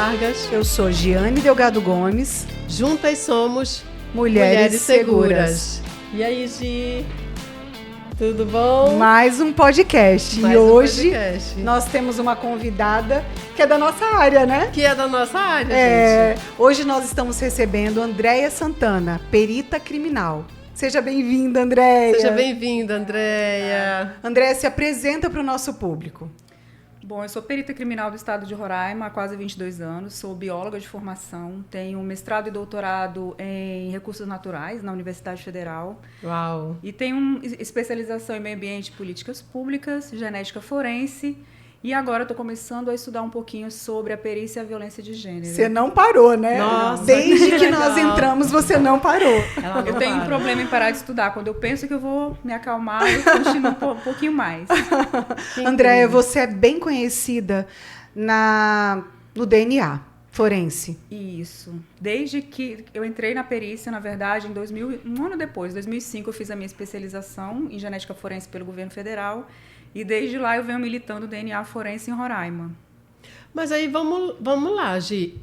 Vargas. Eu sou Giane Delgado Gomes. Juntas somos Mulheres Seguras. E aí, Gi? Tudo bom? Mais um podcast. Mais e um hoje podcast. nós temos uma convidada que é da nossa área, né? Que é da nossa área, gente. Hoje nós estamos recebendo Andréia Santana, perita criminal. Seja bem-vinda, Andréia. Seja bem-vinda, Andréia. Andréia, se apresenta para o nosso público. Bom, eu sou perita criminal do estado de Roraima há quase 22 anos, sou bióloga de formação, tenho mestrado e doutorado em recursos naturais na Universidade Federal. Uau! E tenho especialização em meio ambiente e políticas públicas, genética forense, e agora estou começando a estudar um pouquinho sobre a perícia e a violência de gênero. Você não parou, né? Nossa, desde que legal. nós entramos, você não parou. Eu tenho um problema em parar de estudar. Quando eu penso que eu vou me acalmar, eu continuo um pouquinho mais. Andréia, você é bem conhecida no DNA forense. Isso. Desde que eu entrei na perícia, na verdade, um ano depois, 2005, eu fiz a minha especialização em genética forense pelo governo federal. E desde lá eu venho militando DNA forense em Roraima. Mas aí vamos lá, Gi.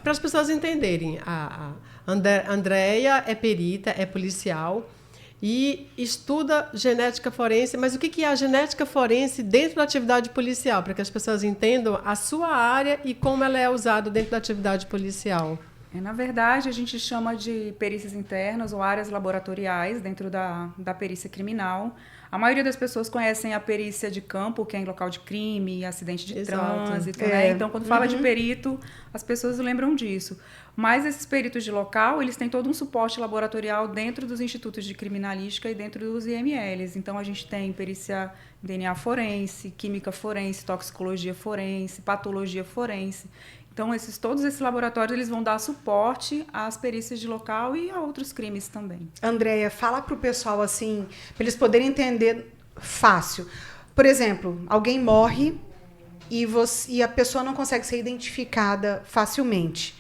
Para as pessoas entenderem, a Andréia é perita, é policial e estuda genética forense. Mas o que é a genética forense dentro da atividade policial? Para que as pessoas entendam a sua área e como ela é usada dentro da atividade policial. Na verdade, a gente chama de perícias internas ou áreas laboratoriais dentro da perícia criminal. A maioria das pessoas conhecem a perícia de campo, que é em local de crime, acidente de trânsito, né? Então, quando fala de perito, as pessoas lembram disso. Mas esses peritos de local, eles têm todo um suporte laboratorial dentro dos institutos de criminalística e dentro dos IMLs. Então, a gente tem perícia DNA forense, química forense, toxicologia forense, patologia forense. Então, todos esses laboratórios eles vão dar suporte às perícias de local e a outros crimes também. Andréia, fala para o pessoal assim, para eles poderem entender fácil. Por exemplo, alguém morre e a pessoa não consegue ser identificada facilmente.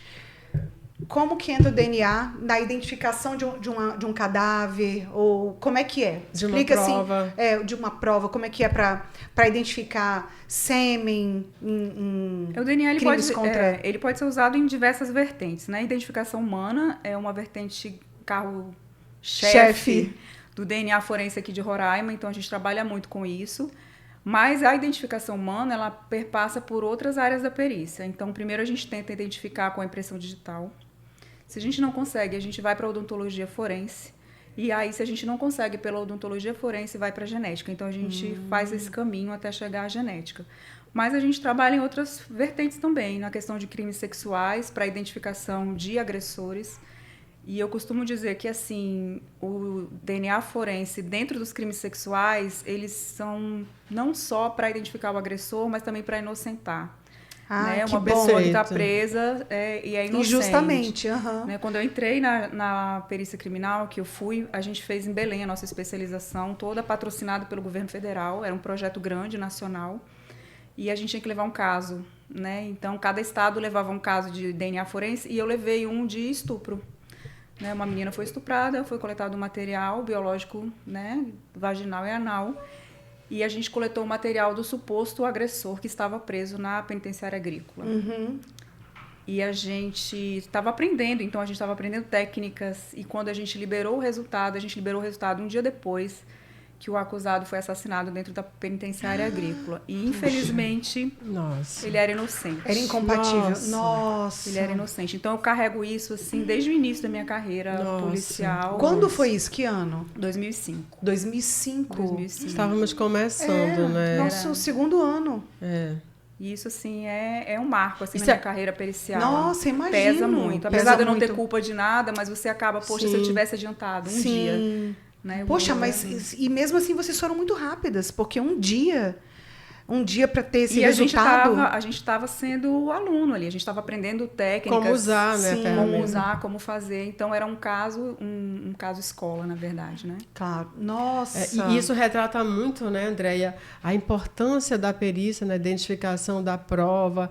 Como que entra o DNA na identificação de um cadáver? Ou como é que é? Explica de uma prova. De uma prova, como é que é para identificar sêmen O DNA ele pode ser usado em diversas vertentes, né? A identificação humana é uma vertente carro-chefe do DNA forense aqui de Roraima, então a gente trabalha muito com isso. Mas a identificação humana, ela perpassa por outras áreas da perícia. Então, primeiro a gente tenta identificar com a impressão digital. Se a gente não consegue, a gente vai para a odontologia forense. E aí, se a gente não consegue pela odontologia forense, vai para a genética. Então, a gente faz esse caminho até chegar à genética. Mas a gente trabalha em outras vertentes também, na questão de crimes sexuais, para a identificação de agressores. E eu costumo dizer que, assim, o DNA forense dentro dos crimes sexuais, eles são não só para identificar o agressor, mas também para inocentar. Né? Uma pessoa que está presa e é inocente. Injustamente. Né? Quando eu entrei na perícia criminal, que eu fui, a gente fez em Belém a nossa especialização, toda patrocinada pelo governo federal. Era um projeto grande, nacional. E a gente tinha que levar um caso. Né? Então, cada estado levava um caso de DNA forense e eu levei um de estupro. Né? Uma menina foi estuprada, foi coletado um material biológico, né, vaginal e anal. E a gente coletou o material do suposto agressor que estava preso na penitenciária agrícola. E a gente estava aprendendo, então a gente estava aprendendo técnicas. E quando a gente liberou o resultado um dia depois que o acusado foi assassinado dentro da penitenciária agrícola. E, infelizmente, ele era inocente. Era incompatível. Nossa. Ele era inocente. Então, eu carrego isso, assim, desde o início da minha carreira policial. Quando foi isso? Que ano? 2005. 2005? Estávamos começando, né? Nosso segundo ano. E isso, assim, é um marco, assim, na minha carreira pericial. Nossa, imagino. Pesa muito. Apesar de eu não ter culpa de nada, mas você acaba, poxa, se eu tivesse adiantado um dia... Né? Poxa, mas e mesmo assim vocês foram muito rápidas, porque um dia para ter esse resultado. A gente estava sendo aluno ali, a gente estava aprendendo técnicas. Como usar, né? Como usar, como fazer. Então era um caso escola, na verdade, né? Claro. Nossa. E isso retrata muito, né, Andréia, a importância da perícia na identificação da prova,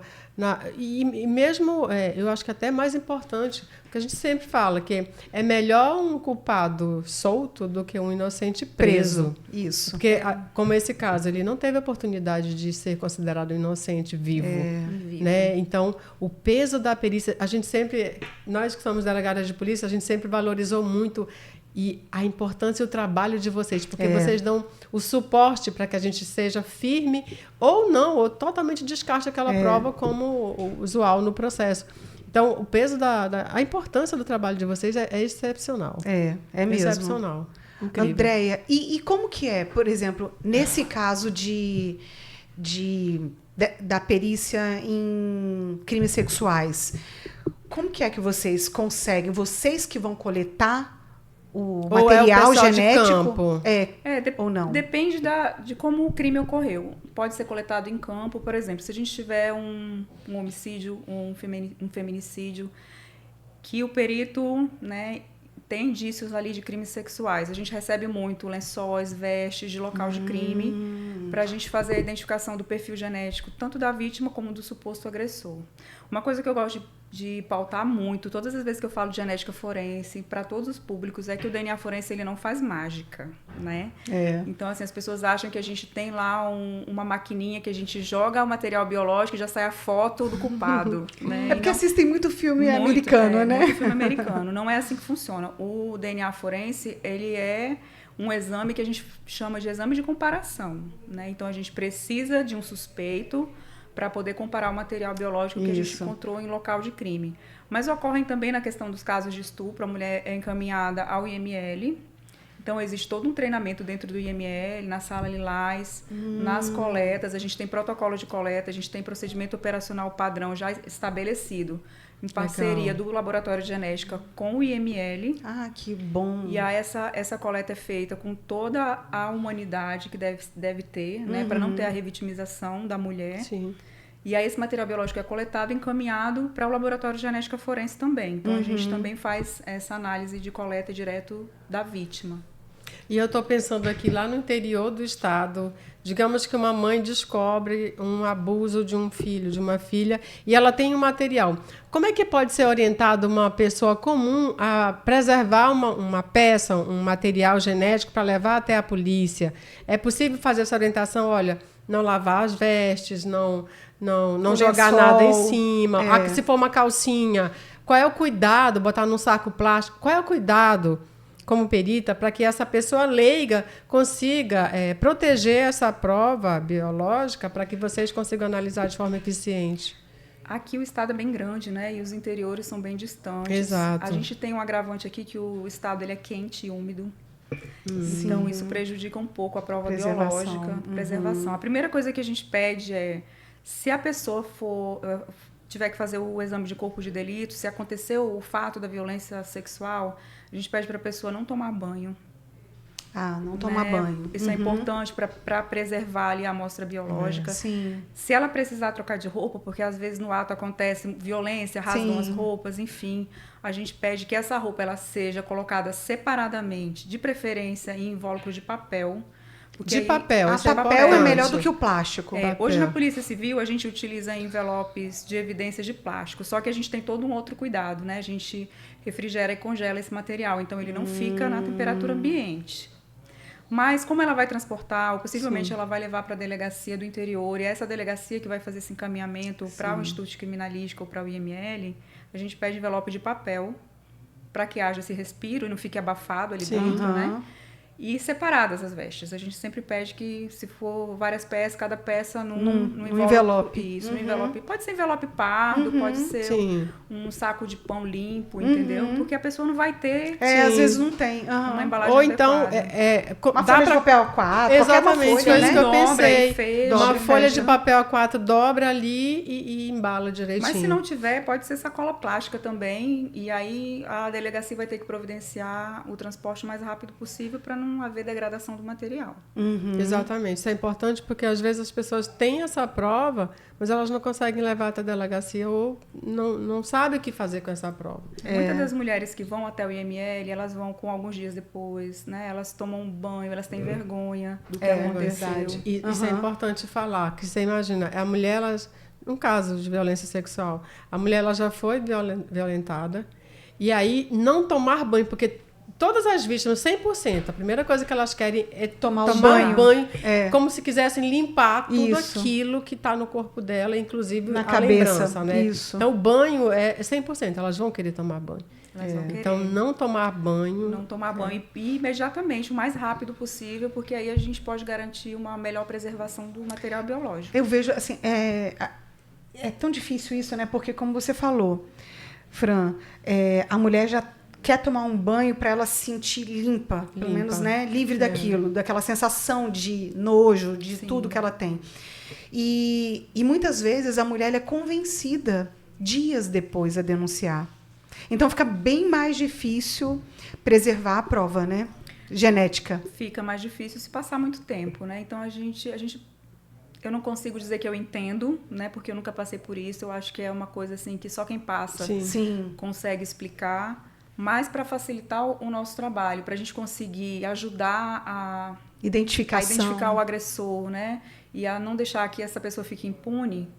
E mesmo, eu acho que até mais importante, porque a gente sempre fala que é melhor um culpado solto do que um inocente preso. Isso. Porque, como esse caso, ele não teve a oportunidade de ser considerado inocente vivo. Né? Então, o peso da perícia, a gente sempre, nós que somos delegadas de polícia, a gente sempre valorizou muito e a importância e o trabalho de vocês, porque vocês dão o suporte para que a gente seja firme ou não, ou totalmente descarte aquela prova como usual no processo. Então, o peso a importância do trabalho de vocês é excepcional. É mesmo. Excepcional. Incrível. Andréia, e como que é, por exemplo, nesse caso da perícia em crimes sexuais, como que é que vocês conseguem, vocês que vão coletar o material genético? Ou não? Depende de como o crime ocorreu. Pode ser coletado em campo, por exemplo, se a gente tiver um homicídio, um feminicídio, que o perito, né, tem indícios ali de crimes sexuais. A gente recebe muito lençóis, vestes de local de crime, para a gente fazer a identificação do perfil genético, tanto da vítima como do suposto agressor. Uma coisa que eu gosto de pautar muito, todas as vezes que eu falo de genética forense, para todos os públicos, é que o DNA forense ele não faz mágica, né? Então, assim, as pessoas acham que a gente tem lá uma maquininha que a gente joga o material biológico e já sai a foto do culpado, né? É porque assistem muito filme americano, né? Muito filme americano. Não é assim que funciona. O DNA forense, ele é um exame que a gente chama de exame de comparação, né? Então, a gente precisa de um suspeito para poder comparar o material biológico que a gente encontrou em local de crime. Mas ocorrem também na questão dos casos de estupro, a mulher é encaminhada ao IML, então existe todo um treinamento dentro do IML, na sala Lilás, nas coletas, a gente tem protocolo de coleta, a gente tem procedimento operacional padrão já estabelecido, em parceria do Laboratório de Genética com o IML. Ah, que bom! E aí essa coleta é feita com toda a humanidade que deve ter, né, para não ter a revitimização da mulher. Sim. E aí esse material biológico é coletado e encaminhado para o Laboratório de Genética Forense também. Então, a gente também faz essa análise de coleta direto da vítima. E eu estou pensando aqui, lá no interior do estado, digamos que uma mãe descobre um abuso de um filho, de uma filha, e ela tem um material. Como é que pode ser orientado uma pessoa comum a preservar uma peça, um material genético para levar até a polícia? É possível fazer essa orientação? Olha, não lavar as vestes, não jogar nada em cima. Se for uma calcinha, qual é o cuidado? Botar num saco plástico? Qual é o cuidado, como perita, para que essa pessoa leiga consiga proteger essa prova biológica para que vocês consigam analisar de forma eficiente? Aqui o estado é bem grande, né? E os interiores são bem distantes. Exato. A gente tem um agravante aqui que o estado ele é quente e úmido. Então, isso prejudica um pouco a prova biológica, preservação. A primeira coisa que a gente pede é, se a pessoa tiver que fazer o exame de corpo de delito, se aconteceu o fato da violência sexual, a gente pede para a pessoa não tomar banho. Não tomar banho. Isso é importante para preservar ali a amostra biológica. Sim. Se ela precisar trocar de roupa, porque às vezes no ato acontece violência, rasgam as roupas, enfim, a gente pede que essa roupa ela seja colocada separadamente, de preferência em invólucro de papel. De papel, o papel é melhor do que o plástico. Hoje na Polícia Civil a gente utiliza envelopes de evidências de plástico, só que a gente tem todo um outro cuidado, né? A gente refrigera e congela esse material, então ele não fica na temperatura ambiente. Mas como ela vai transportar, ou possivelmente ela vai levar para a delegacia do interior, e é essa delegacia que vai fazer esse encaminhamento para o Instituto de Criminalística ou para o IML, a gente pede envelope de papel para que haja esse respiro e não fique abafado ali dentro, né? E separadas as vestes. A gente sempre pede que, se for várias peças, cada peça num envelope. Isso, num envelope. Pode ser envelope pardo, pode ser um saco de pão limpo, entendeu? Porque a pessoa não vai ter... às vezes não tem. Uma embalagem ou então, uma folha de papel A4. Exatamente, foi isso que eu pensei. Fecha, uma folha de papel A4 dobra ali e embala direitinho. Mas se não tiver, pode ser sacola plástica também. E aí a delegacia vai ter que providenciar o transporte o mais rápido possível para não haver degradação do material. Exatamente. Isso é importante porque às vezes as pessoas têm essa prova, mas elas não conseguem levar até a delegacia ou não sabem o que fazer com essa prova. Muitas das mulheres que vão até o IML, elas vão com alguns dias depois, né? Elas tomam um banho, elas têm vergonha do que aconteceu. Verdade. E isso é importante falar, que você imagina, a mulher, um caso de violência sexual. A mulher ela já foi violentada, e aí não tomar banho, porque todas as vítimas, 100%, a primeira coisa que elas querem é tomar banho como se quisessem limpar tudo aquilo que está no corpo dela, inclusive na a cabeça, lembrança, né? Isso. Então, o banho é 100%, elas vão querer tomar banho. Então, não tomar banho. Não tomar banho e imediatamente, o mais rápido possível, porque aí a gente pode garantir uma melhor preservação do material biológico. Eu vejo, assim, é tão difícil isso, né? Porque, como você falou, Fran, a mulher já quer tomar um banho para ela se sentir limpa, pelo menos, né? Livre daquilo, daquela sensação de nojo, de tudo que ela tem. E muitas vezes a mulher é convencida dias depois a denunciar. Então fica bem mais difícil preservar a prova, né? Genética. Fica mais difícil se passar muito tempo, né? Então eu não consigo dizer que eu entendo, né? Porque eu nunca passei por isso. Eu acho que é uma coisa assim que só quem passa consegue explicar. Mas para facilitar o nosso trabalho, para a gente conseguir ajudar a identificar o agressor, né? E a não deixar que essa pessoa fique impune,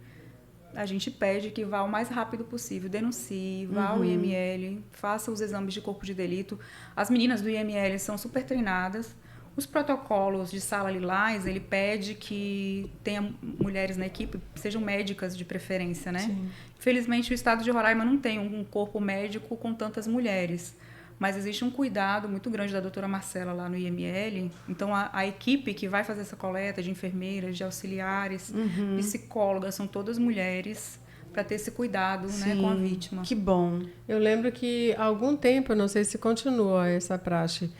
a gente pede que vá o mais rápido possível, denuncie, vá ao IML, faça os exames de corpo de delito. As meninas do IML são super treinadas. Os protocolos de sala lilás, ele pede que tenha mulheres na equipe, sejam médicas de preferência, né? Sim. Infelizmente, o estado de Roraima não tem um corpo médico com tantas mulheres, mas existe um cuidado muito grande da doutora Marcela lá no IML. Então, a equipe que vai fazer essa coleta de enfermeiras, de auxiliares, psicólogas, são todas mulheres, para ter esse cuidado, né, com a vítima. Que bom. Eu lembro que há algum tempo, não sei se continua essa praxe,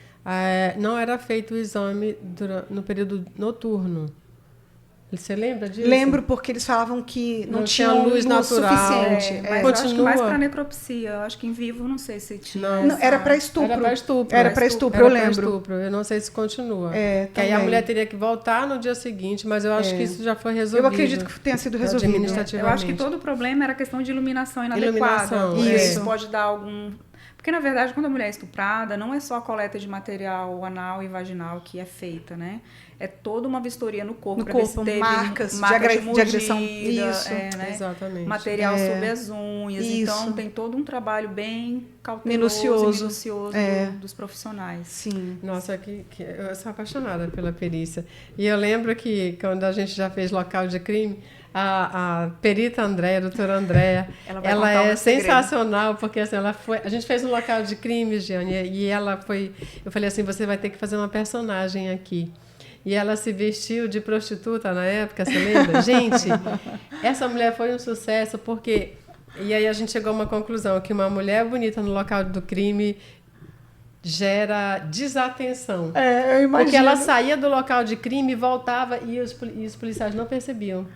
não era feito o exame no período noturno. Você lembra disso? Lembro, porque eles falavam que não tinha luz natural suficiente. Mas eu acho que mais para necropsia. Eu acho que em vivo não sei se tinha. Não, era para estupro. Era para estupro, eu lembro. Eu não sei se continua. Que aí a mulher teria que voltar no dia seguinte, mas eu acho que isso já foi resolvido. Eu acredito que tenha sido resolvido. Eu acho que todo o problema era a questão de iluminação inadequada. Isso pode dar algum... Porque, na verdade, quando a mulher é estuprada, não é só a coleta de material anal e vaginal que é feita, né? É toda uma vistoria no corpo. No corpo, marcas de agressão. Isso, né? Exatamente. Material sob as unhas. Isso. Então, tem todo um trabalho bem cauteloso, minucioso dos profissionais. Sim. Nossa, eu sou apaixonada pela perícia. E eu lembro que, quando a gente já fez local de crime, a perita Andréia, a doutora Andréia, ela é sensacional, porque assim, a gente fez um local de crime, Giane, e eu falei assim, você vai ter que fazer uma personagem aqui. E ela se vestiu de prostituta na época, você lembra? Gente, essa mulher foi um sucesso, porque... E aí a gente chegou a uma conclusão, que uma mulher bonita no local do crime gera desatenção. Eu imagino. Porque ela saía do local de crime, voltava e os policiais não percebiam.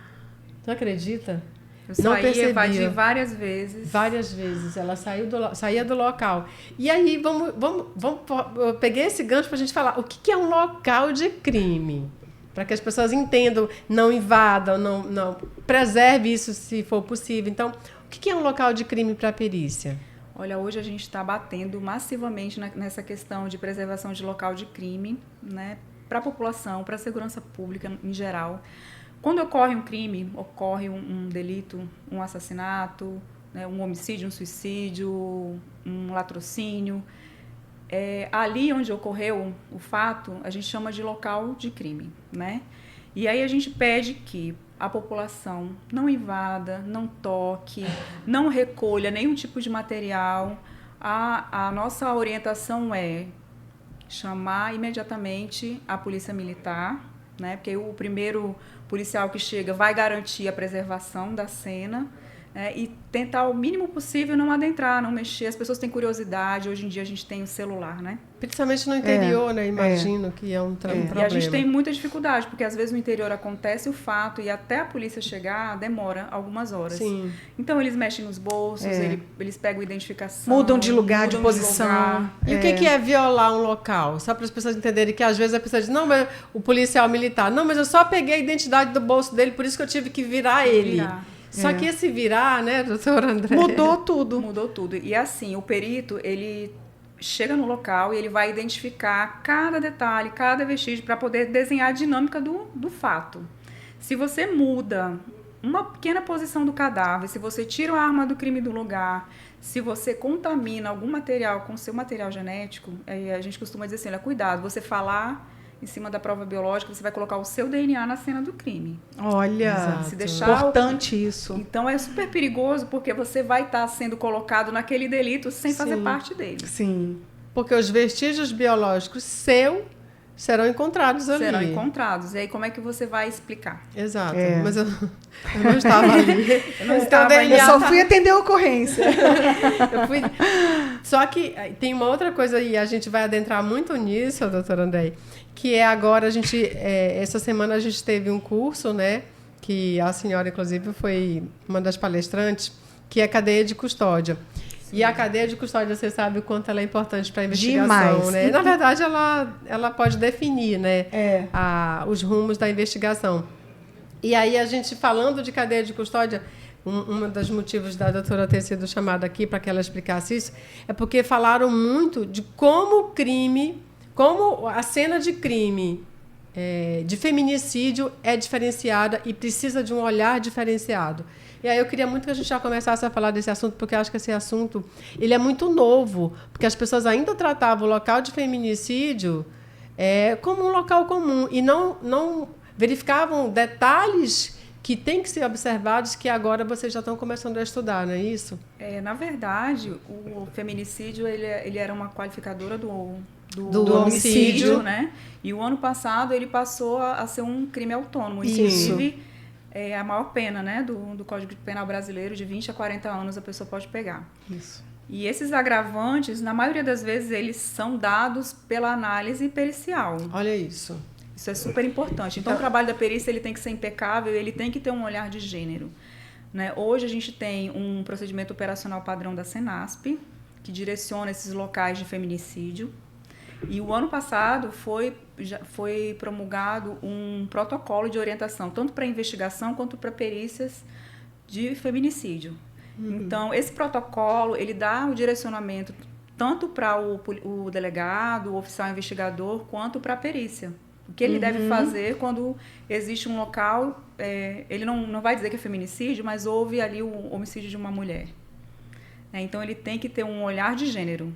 Tu acredita? Eu evadi várias vezes. Várias vezes. Ela saía do local. E aí, eu peguei esse gancho para a gente falar o que é um local de crime. Para que as pessoas entendam, não invadam, não preserve isso se for possível. Então, o que é um local de crime para a perícia? Olha, hoje a gente está batendo massivamente nessa questão de preservação de local de crime, né, para a população, para a segurança pública em geral. Quando ocorre um crime, ocorre um delito, um assassinato, né, um homicídio, um suicídio, um latrocínio, ali onde ocorreu o fato, a gente chama de local de crime, né? E aí a gente pede que a população não invada, não toque, não recolha nenhum tipo de material. A nossa orientação é chamar imediatamente a polícia militar, né? Porque o primeiro policial que chega vai garantir a preservação da cena, e tentar o mínimo possível não adentrar, não mexer. As pessoas têm curiosidade, hoje em dia a gente tem o celular, né? Principalmente no interior, né? Imagino que é um problema. E a gente tem muita dificuldade, porque às vezes no interior acontece o fato e até a polícia chegar demora algumas horas. Sim. Então eles mexem nos bolsos, eles pegam identificação. Mudam de lugar, de posição. E o que é violar um local? Só para as pessoas entenderem que às vezes a pessoa diz, não, mas o policial militar, não, mas eu só peguei a identidade do bolso dele, por isso que eu tive que virar ele. Só que esse virar, né, doutora André? Mudou tudo. Mudou tudo. E assim, o perito, ele chega no local e ele vai identificar cada detalhe, cada vestígio, para poder desenhar a dinâmica do fato. Se você muda uma pequena posição do cadáver, se você tira a arma do crime do lugar, se você contamina algum material com seu material genético, aí a gente costuma dizer assim, olha, cuidado, você falar em cima da prova biológica, você vai colocar o seu DNA na cena do crime. Olha, Exato. Se deixar importante isso. Então é super perigoso porque você vai estar sendo colocado naquele delito sem fazer parte dele. Sim. Porque os vestígios biológicos serão encontrados ali. Serão encontrados. E aí como é que você vai explicar? Exato. É. Mas eu não estava ali. Eu não Então, estava ali. Eu só fui atender a ocorrência. Eu fui... Só que tem uma outra coisa, e a gente vai adentrar muito nisso, doutora André, que é agora essa semana a gente teve um curso, né, que a senhora, inclusive, foi uma das palestrantes, que é cadeia de custódia. Sim. E a cadeia de custódia, você sabe o quanto ela é importante para a investigação, demais. Né? Na verdade, ela pode definir, né, os rumos da investigação. E aí, a gente falando de cadeia de custódia, um dos motivos da doutora ter sido chamada aqui para que ela explicasse isso, é porque falaram muito de como a cena de crime de feminicídio é diferenciada e precisa de um olhar diferenciado. E aí eu queria muito que a gente já começasse a falar desse assunto, porque eu acho que esse assunto ele é muito novo, porque as pessoas ainda tratavam o local de feminicídio como um local comum e não verificavam detalhes que têm que ser observados, que agora vocês já estão começando a estudar, não é isso? Na verdade, o feminicídio ele era uma qualificadora do homicídio, né? E o ano passado ele passou a ser um crime autônomo. Isso. Inclusive, a maior pena, né, do Código Penal brasileiro, de 20 a 40 anos a pessoa pode pegar. Isso. E esses agravantes, na maioria das vezes, eles são dados pela análise pericial. Olha isso. Isso é super importante. Então, o trabalho da perícia ele tem que ser impecável, ele tem que ter um olhar de gênero. Né? Hoje, a gente tem um procedimento operacional padrão da Senasp, que direciona esses locais de feminicídio. E o ano passado foi promulgado um protocolo de orientação, tanto para investigação quanto para perícias de feminicídio. Então, esse protocolo ele dá o direcionamento tanto para o delegado, o oficial investigador, quanto para a perícia. O que ele deve fazer quando existe um local, ele não vai dizer que é feminicídio, mas houve ali o homicídio de uma mulher. Então, ele tem que ter um olhar de gênero,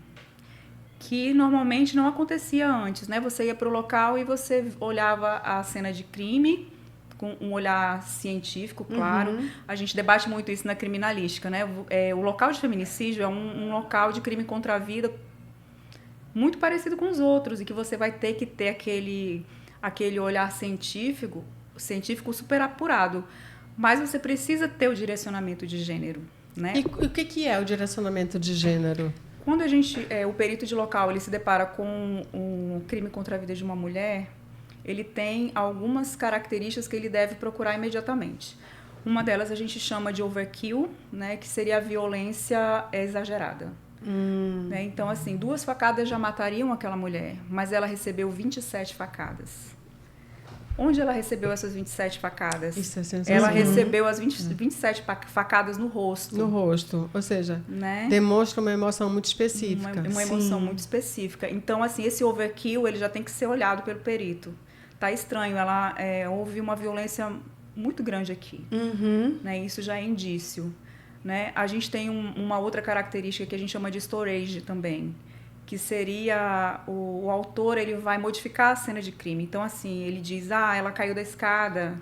que normalmente não acontecia antes. Né? Você ia para o local e você olhava a cena de crime, com um olhar científico, claro. A gente debate muito isso na criminalística. Né? O local de feminicídio é um local de crime contra a vida muito parecido com os outros, e que você vai ter que ter aquele olhar científico super apurado. Mas você precisa ter o direcionamento de gênero. Né? E o que é o direcionamento de gênero? Quando o perito de local ele se depara com um crime contra a vida de uma mulher, ele tem algumas características que ele deve procurar imediatamente. Uma delas a gente chama de overkill, né, que seria a violência exagerada. Né? Então, assim, 2 facadas já matariam aquela mulher, mas ela recebeu 27 facadas. Onde ela recebeu essas 27 facadas? Isso é sensacional. Ela recebeu as 27 facadas no rosto. No rosto, ou seja, né? Demonstra uma emoção muito específica. Uma emoção muito específica. Então, assim, esse overkill ele já tem que ser olhado pelo perito. Tá estranho, houve uma violência muito grande aqui. Né? Isso já é indício. Né? A gente tem uma outra característica que a gente chama de storage também, que seria o autor ele vai modificar a cena de crime. Então, assim, ele diz, ela caiu da escada,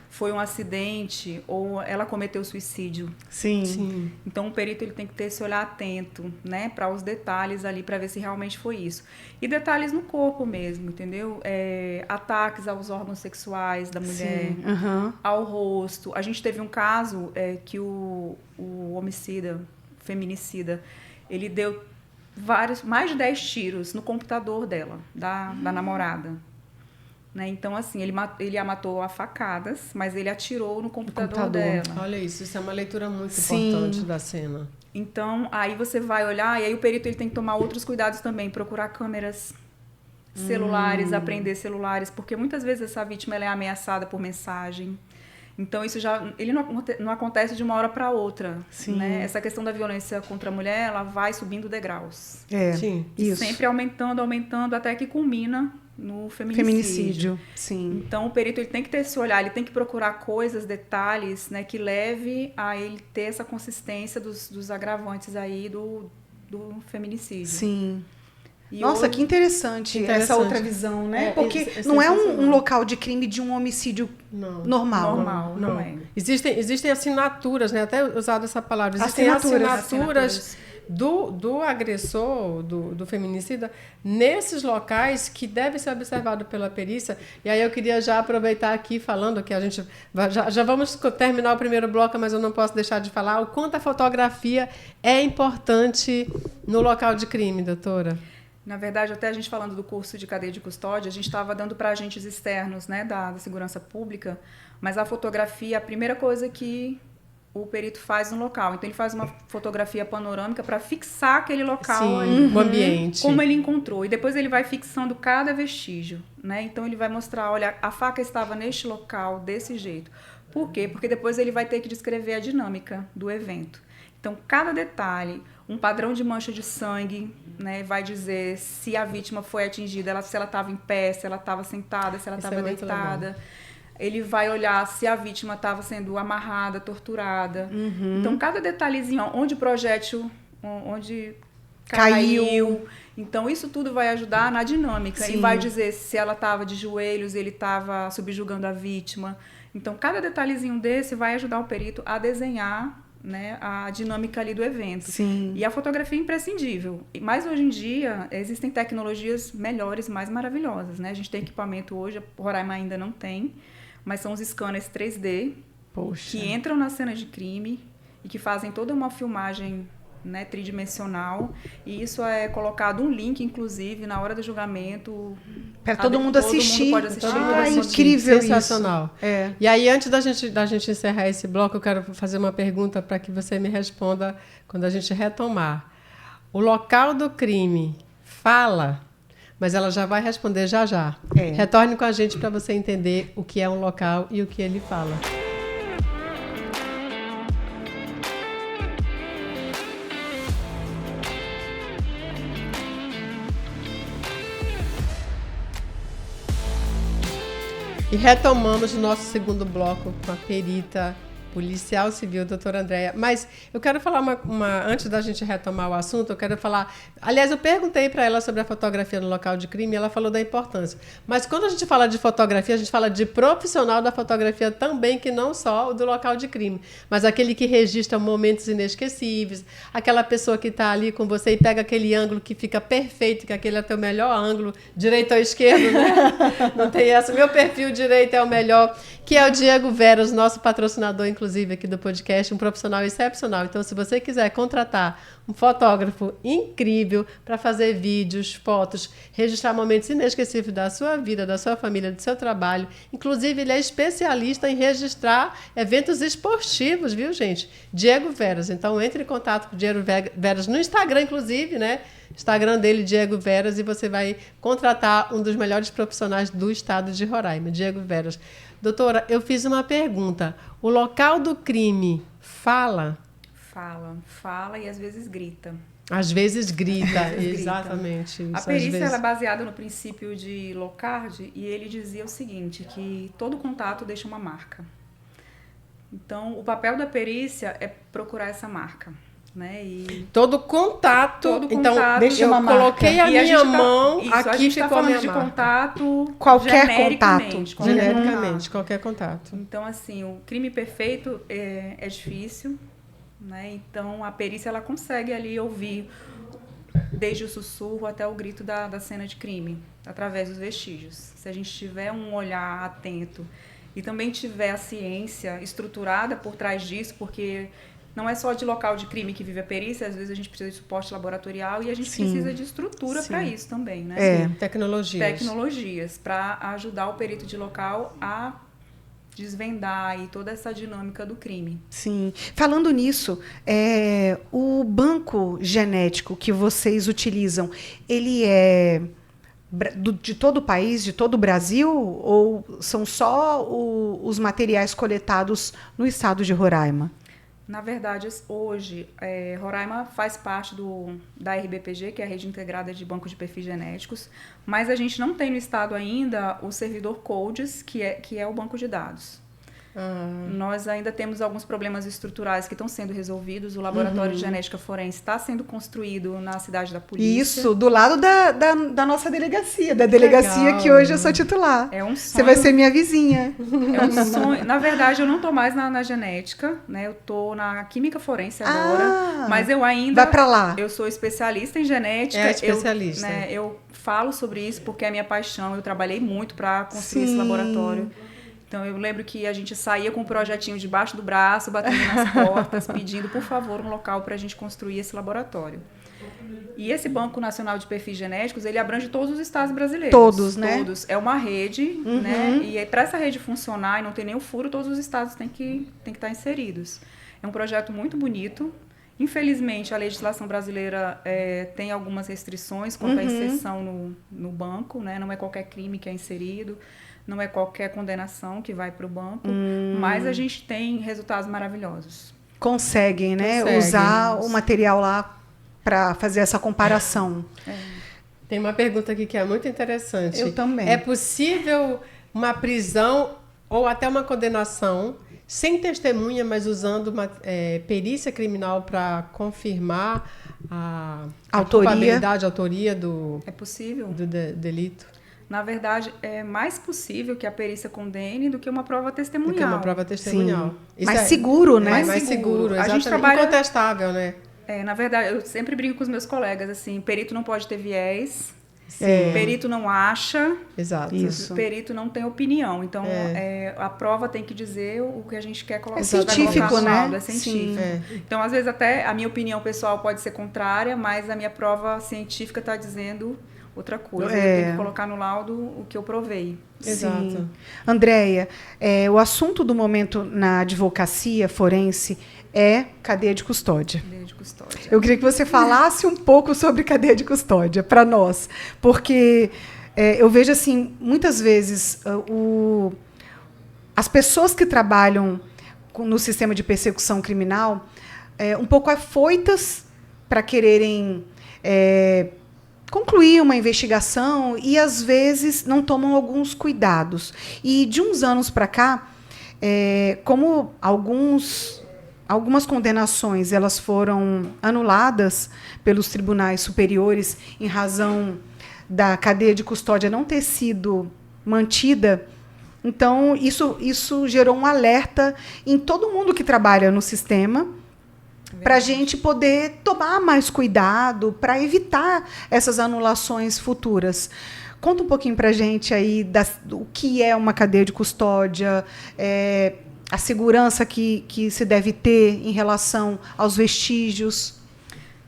foi um acidente, ou ela cometeu suicídio. Sim. Então, o perito ele tem que ter esse olhar atento, né, para os detalhes ali, para ver se realmente foi isso. E detalhes no corpo mesmo, entendeu? Ataques aos órgãos sexuais da mulher, ao rosto. A gente teve um caso que o homicida, feminicida, ele deu mais de 10 tiros no computador dela, da namorada. Né? Então, assim, ele a matou a facadas, mas ele atirou no computador dela. Olha isso é uma leitura muito importante da cena. Então, aí você vai olhar, e aí o perito ele tem que tomar outros cuidados também, procurar câmeras, celulares, apreender celulares, porque muitas vezes essa vítima ela é ameaçada por mensagem. Então, isso ele não acontece de uma hora para outra. Né? Essa questão da violência contra a mulher, ela vai subindo degraus. Sim, isso. Sempre aumentando, até que culmina no feminicídio. Sim. Então, o perito ele tem que ter esse olhar, ele tem que procurar coisas, detalhes, né, que leve a ele ter essa consistência dos agravantes aí do feminicídio. Sim. E Nossa, hoje, que interessante essa outra visão, né? Porque não é um local de crime de um homicídio normal. Não é. Existem assinaturas, né? Até usado essa palavra. Existem assinaturas do agressor, do feminicida, nesses locais que devem ser observados pela perícia. E aí eu queria já aproveitar aqui falando que a gente já vamos terminar o primeiro bloco, mas eu não posso deixar de falar o quanto a fotografia é importante no local de crime, doutora. Na verdade, até a gente falando do curso de cadeia de custódia, a gente estava dando para agentes externos, né, da segurança pública, mas a fotografia é a primeira coisa que o perito faz no local. Então, ele faz uma fotografia panorâmica para fixar aquele local, o ambiente. Como ele encontrou. E depois ele vai fixando cada vestígio, né? Então, ele vai mostrar, olha, a faca estava neste local, desse jeito. Por quê? Porque depois ele vai ter que descrever a dinâmica do evento. Então, cada detalhe, um padrão de mancha de sangue, né, vai dizer se a vítima foi atingida, se ela estava em pé, se ela estava sentada, se ela estava deitada. Legal. Ele vai olhar se a vítima estava sendo amarrada, torturada. Então, cada detalhezinho, onde o projétil caiu. Então, isso tudo vai ajudar na dinâmica. Sim. E vai dizer se ela estava de joelhos, ele estava subjugando a vítima. Então, cada detalhezinho desse vai ajudar o perito a desenhar, né, a dinâmica ali do evento. Sim. E a fotografia é imprescindível. Mas hoje em dia existem tecnologias melhores, mais maravilhosas, né? A gente tem equipamento hoje, Roraima ainda não tem, mas são os scanners 3D. Poxa. Que entram na cena de crime e que fazem toda uma filmagem, né, tridimensional. E isso é colocado um link, inclusive, na hora do julgamento. Para todo mundo assistir. Todo mundo pode assistir. Ah, incrível. Sensacional. Isso. É. E aí, antes da gente encerrar esse bloco, eu quero fazer uma pergunta para que você me responda quando a gente retomar. O local do crime fala, mas ela já vai responder já. É. Retorne com a gente para você entender o que é um local e o que ele fala. E retomamos o nosso segundo bloco com a perita policial civil, doutora Andréia. Mas eu quero falar antes da gente retomar o assunto, eu quero falar... Aliás, eu perguntei para ela sobre a fotografia no local de crime e ela falou da importância. Mas quando a gente fala de fotografia, a gente fala de profissional da fotografia também, que não só o do local de crime, mas aquele que registra momentos inesquecíveis, aquela pessoa que está ali com você e pega aquele ângulo que fica perfeito, que aquele é o teu melhor ângulo, direito ou esquerdo, né? Não tem essa. Meu perfil direito é o melhor, que é o Diego Veras, nosso patrocinador, inclusive, aqui do podcast, um profissional excepcional. Então, se você quiser contratar um fotógrafo incrível para fazer vídeos, fotos, registrar momentos inesquecíveis da sua vida, da sua família, do seu trabalho. Inclusive, ele é especialista em registrar eventos esportivos, viu, gente? Diego Veras. Então, entre em contato com o Diego Veras no Instagram, inclusive, né? Instagram dele, Diego Veras, e você vai contratar um dos melhores profissionais do estado de Roraima, Diego Veras. Doutora, eu fiz uma pergunta. O local do crime fala? Fala e às vezes grita. Às vezes grita, exatamente. Isso, a perícia ela é baseada no princípio de Locard e ele dizia o seguinte, que todo contato deixa uma marca. Então, o papel da perícia é procurar essa marca. Né? E todo contato, então deixa eu uma coloquei marca. a minha mão aqui, a gente ficou a minha de marca. Contato qualquer contato, genericamente, qualquer contato. Então, assim, o crime perfeito é difícil, né? Então a perícia ela consegue ali ouvir desde o sussurro até o grito da cena de crime, através dos vestígios. Se a gente tiver um olhar atento e também tiver a ciência estruturada por trás disso, porque não é só de local de crime que vive a perícia, às vezes a gente precisa de suporte laboratorial e a gente precisa de estrutura para isso também, né? Tecnologias para ajudar o perito de local a desvendar aí toda essa dinâmica do crime. Sim. Falando nisso, o banco genético que vocês utilizam, ele é de todo o país, de todo o Brasil, ou são só os materiais coletados no estado de Roraima? Na verdade, hoje, Roraima faz parte da RBPG, que é a Rede Integrada de Bancos de Perfis Genéticos, mas a gente não tem no estado ainda o servidor CODES, que é o banco de dados. Nós ainda temos alguns problemas estruturais que estão sendo resolvidos. O laboratório de genética forense está sendo construído na cidade da polícia. Isso, do lado da nossa delegacia, da delegacia legal, que hoje eu sou titular. É um sonho. Você vai ser minha vizinha. É um sonho. Na verdade, eu não estou mais na genética, né? Eu estou na química forense agora, mas eu ainda... Vai para lá. Eu sou especialista em genética. É especialista. Eu falo sobre isso porque é a minha paixão. Eu trabalhei muito para construir esse laboratório. Então, eu lembro que a gente saía com um projetinho debaixo do braço, batendo nas portas, pedindo, por favor, um local para a gente construir esse laboratório. E esse Banco Nacional de Perfis Genéticos, ele abrange todos os estados brasileiros. Todos, né? Todos. É uma rede, né? E para essa rede funcionar e não ter nenhum furo, todos os estados têm que estar inseridos. É um projeto muito bonito. Infelizmente, a legislação brasileira tem algumas restrições quanto à inserção no banco, né? Não é qualquer crime que é inserido. Não é qualquer condenação que vai para o banco, mas a gente tem resultados maravilhosos. Conseguem, né? Usar o material lá para fazer essa comparação. Tem uma pergunta aqui que é muito interessante. Eu também. É possível uma prisão ou até uma condenação sem testemunha, mas usando uma perícia criminal para confirmar a culpabilidade, a autoria do delito? Na verdade, é mais possível que a perícia condene do que uma prova testemunhal. Do que uma prova testemunhal. Isso mais seguro, né? Mais seguro, exatamente. A gente trabalha... Incontestável, né? Na verdade, eu sempre brinco com os meus colegas, assim, perito não pode ter viés, perito não acha, exato. Isso. Perito não tem opinião. Então, a prova tem que dizer o que a gente quer colocar. É científico, né? É científico. Então, às vezes, até a minha opinião pessoal pode ser contrária, mas a minha prova científica está dizendo outra coisa. Eu tenho que colocar no laudo o que eu provei. Exato. Sim. Andréia, o assunto do momento na advocacia forense é cadeia de custódia. Cadeia de custódia. Eu queria que você falasse um pouco sobre cadeia de custódia para nós, porque eu vejo assim muitas vezes as pessoas que trabalham no sistema de persecução criminal um pouco afoitas para quererem concluir uma investigação e, às vezes, não tomam alguns cuidados. E, de uns anos para cá, como algumas condenações elas foram anuladas pelos tribunais superiores em razão da cadeia de custódia não ter sido mantida, então, isso gerou um alerta em todo mundo que trabalha no sistema, para a gente poder tomar mais cuidado, para evitar essas anulações futuras. Conta um pouquinho para a gente aí do que é uma cadeia de custódia, a segurança que se deve ter em relação aos vestígios.